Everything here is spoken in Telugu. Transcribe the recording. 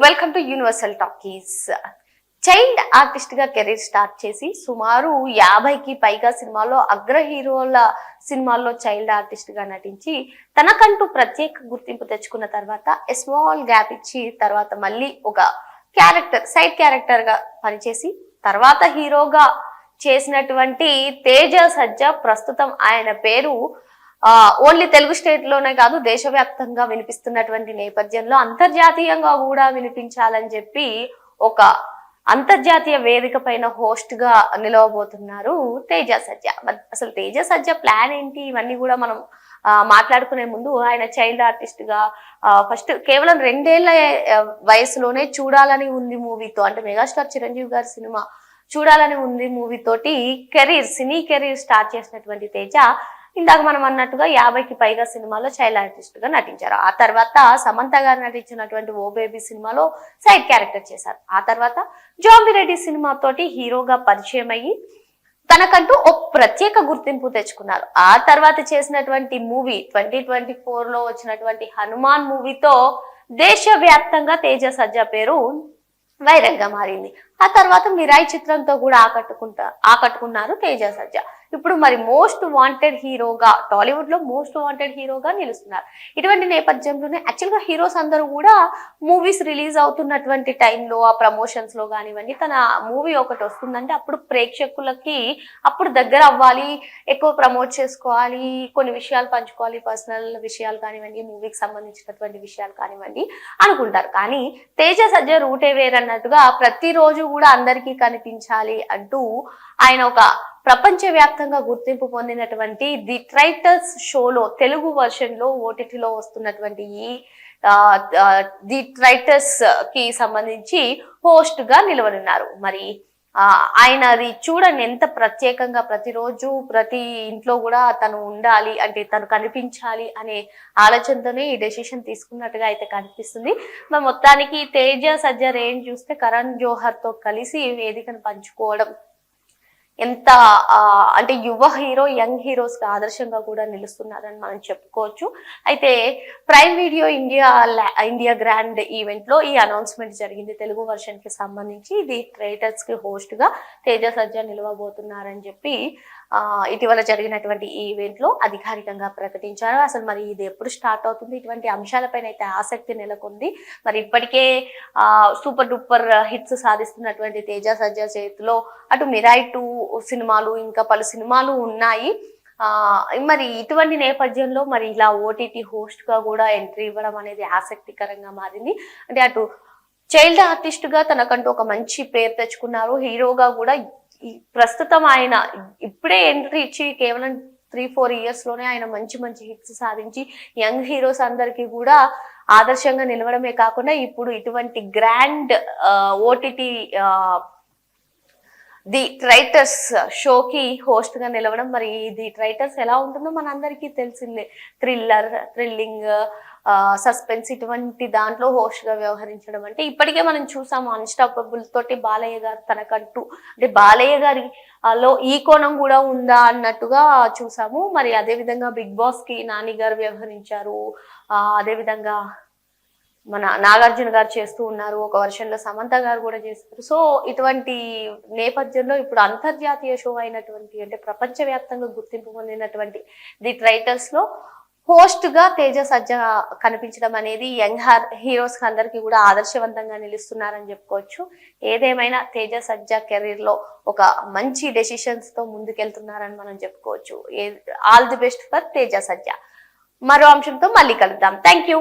Welcome to universal talkies. Child artist గా కెరీర్ స్టార్ట్ చేసి సుమారు 50కి పైగా సినిమాల్లో అగ్ర హీరోల సినిమాల్లో చైల్డ్ ఆర్టిస్ట్ గా నటించి తనకంటూ ప్రత్యేక గుర్తింపు తెచ్చుకున్న తర్వాత స్మాల్ గ్యాప్ ఇచ్చి తర్వాత మళ్ళీ ఒక సైడ్ క్యారెక్టర్ గా పనిచేసి తర్వాత హీరోగా చేసినటువంటి తేజ సజ్జా. ప్రస్తుతం ఆయన పేరు ఓన్లీ తెలుగు స్టేట్ లోనే కాదు దేశవ్యాప్తంగా వినిపిస్తున్నటువంటి నేపథ్యంలో అంతర్జాతీయంగా కూడా వినిపించాలని చెప్పి ఒక అంతర్జాతీయ వేదిక పైన హోస్ట్ గా నిలవబోతున్నారు తేజ సజ్జా. అసలు తేజ సజ్జా ప్లాన్ ఏంటి ఇవన్నీ కూడా మనం మాట్లాడుకునే ముందు ఆయన చైల్డ్ ఆర్టిస్ట్ గా ఫస్ట్ కేవలం 2 ఏళ్ల వయసులోనే చూడాలని ఉంది మూవీతో, అంటే మెగాస్టార్ చిరంజీవి గారి సినిమా చూడాలని ఉంది మూవీ తోటి సినీ కెరీర్ స్టార్ట్ చేసినటువంటి తేజ ఇందాక మనం అన్నట్టుగా 50కి పైగా సినిమాలో చైల్డ్ ఆర్టిస్ట్ గా నటించారు. ఆ తర్వాత సమంత గారు నటించినటువంటి ఓ బేబీ సినిమాలో సైడ్ క్యారెక్టర్ చేశారు. ఆ తర్వాత జాంబిరెడ్డి సినిమా తోటి హీరోగా పరిచయం అయ్యి తనకంటూ ఒక ప్రత్యేక గుర్తింపు తెచ్చుకున్నారు. ఆ తర్వాత చేసినటువంటి మూవీ 2024లో వచ్చినటువంటి హనుమాన్ మూవీతో దేశవ్యాప్తంగా తేజ సజ్జా పేరు వైరల్ గా మారింది. ఆ తర్వాత మిరాయి చిత్రంతో కూడా ఆకట్టుకున్నారు తేజ సజ్జా. ఇప్పుడు మరి మోస్ట్ వాంటెడ్ హీరోగా, టాలీవుడ్ లో మోస్ట్ వాంటెడ్ హీరోగా నిలుస్తున్నారు. ఇటువంటి నేపథ్యంలోనే యాక్చువల్ గా హీరోస్ అందరూ కూడా మూవీస్ రిలీజ్ అవుతున్నటువంటి టైంలో ఆ ప్రమోషన్స్ లో కానివ్వండి, తన మూవీ ఒకటి వస్తుందంటే అప్పుడు ప్రేక్షకులకి అప్పుడు దగ్గర అవ్వాలి, ఎక్కువ ప్రమోట్ చేసుకోవాలి, కొన్ని విషయాలు పంచుకోవాలి, పర్సనల్ విషయాలు కానివ్వండి, మూవీకి సంబంధించినటువంటి విషయాలు కానివ్వండి అనుకుంటారు. కానీ తేజ సజ్జా రూటే వేరన్నట్టుగా ప్రతిరోజు కూడా అందరికీ కనిపించాలి అంటూ ఆయన ఒక ప్రపంచవ్యాప్తంగా గుర్తింపు పొందినటువంటి ది ట్రైటర్స్ షోలో తెలుగు వర్షన్ లో ఓటీటీలో వస్తున్నటువంటి ఈ ది ట్రైటర్స్ కి సంబంధించి హోస్ట్ గా నిలవనున్నారు. మరి ఆయన అది చూడండి ఎంత ప్రత్యేకంగా ప్రతిరోజు ప్రతి ఇంట్లో కూడా తను ఉండాలి, అంటే తను కనిపించాలి అనే ఆలోచనతోనే ఈ డెసిషన్ తీసుకున్నట్టుగా అయితే కనిపిస్తుంది. మరి మొత్తానికి తేజ సజ్జా రేంజ్ చూస్తే కరణ్ జోహర్ తో కలిసి వేదికను పంచుకోవడం ఎంత అంటే యువ హీరో, యంగ్ హీరోస్ కి ఆదర్శంగా కూడా నిలుస్తున్నారని మనం చెప్పుకోవచ్చు. అయితే prime video India grand event లో ఈ అనౌన్స్మెంట్ జరిగింది. తెలుగు వర్షన్ కి సంబంధించి ఇది ట్రైటర్స్ కి హోస్ట్ గా తేజ సజ్జా నిలవబోతున్నారని చెప్పి ఇటీవల జరిగినటువంటి ఈ ఈవెంట్ లో అధికారికంగా ప్రకటించారు. అసలు మరి ఇది ఎప్పుడు స్టార్ట్ అవుతుంది, ఇటువంటి అంశాలపైన అయితే ఆసక్తి నెలకొంది. మరి ఇప్పటికే సూపర్ డూపర్ హిట్స్ సాధిస్తున్నటువంటి తేజ సజ్జా చేతిలో అటు మిరాయి 2 సినిమాలు ఇంకా పలు సినిమాలు ఉన్నాయి. మరి ఇటువంటి నేపథ్యంలో మరి ఇలా ఓటీటీ హోస్ట్ గా కూడా ఎంట్రీ ఇవ్వడం అనేది ఆసక్తికరంగా మారింది. అంటే అటు చైల్డ్ ఆర్టిస్ట్ గా తనకంటూ ఒక మంచి పేరు తెచ్చుకున్నారు. హీరోగా కూడా ప్రస్తుతం ఆయన ఇప్పుడే ఎంట్రీ ఇచ్చి కేవలం 3-4 ఇయర్స్ లోనే ఆయన మంచి హిట్స్ సాధించి యంగ్ హీరోస్ అందరికీ కూడా ఆదర్శంగా నిలవడమే కాకుండా ఇప్పుడు ఇటువంటి గ్రాండ్ ఓటీటీ ది ట్రైటర్స్ షోకి హోస్ట్ గా నిలవడం, మరి ది ట్రైటర్స్ ఎలా ఉంటుందో మనందరికీ తెలిసిందే. థ్రిల్లింగ్, సస్పెన్స్ ఇటువంటి దాంట్లో హోస్ట్ గా వ్యవహరించడం అంటే ఇప్పటికే మనం చూసాము. అన్స్టాపబుల్ తోటి బాలయ్య గారు తనకంటూ, అంటే బాలయ్య గారి లో ఈ కోణం కూడా ఉందా అన్నట్టుగా చూసాము. మరి అదే విధంగా బిగ్ బాస్ కి నాని గారు వ్యవహరించారు. అదే విధంగా మన నాగార్జున గారు చేస్తూ ఉన్నారు, ఒక వర్షన్ లో సమంత గారు కూడా చేస్తారు. సో ఇటువంటి నేపథ్యంలో ఇప్పుడు అంతర్జాతీయ షో అయినటువంటి, అంటే ప్రపంచవ్యాప్తంగా గుర్తింపు పొందినటువంటి ది ట్రైటర్స్ లో హోస్ట్ గా తేజ సజ్జా కనిపించడం అనేది యంగ్ హీరోస్ అందరికీ కూడా ఆదర్శవంతంగా నిలుస్తున్నారని చెప్పుకోవచ్చు. ఏదేమైనా తేజ సజ్జా కెరీర్ లో ఒక మంచి డెసిషన్స్ తో ముందుకెళ్తున్నారని మనం చెప్పుకోవచ్చు. All the best for Teja Sajja. మరో అంశంతో మళ్ళీ కలుద్దాం. Thank you.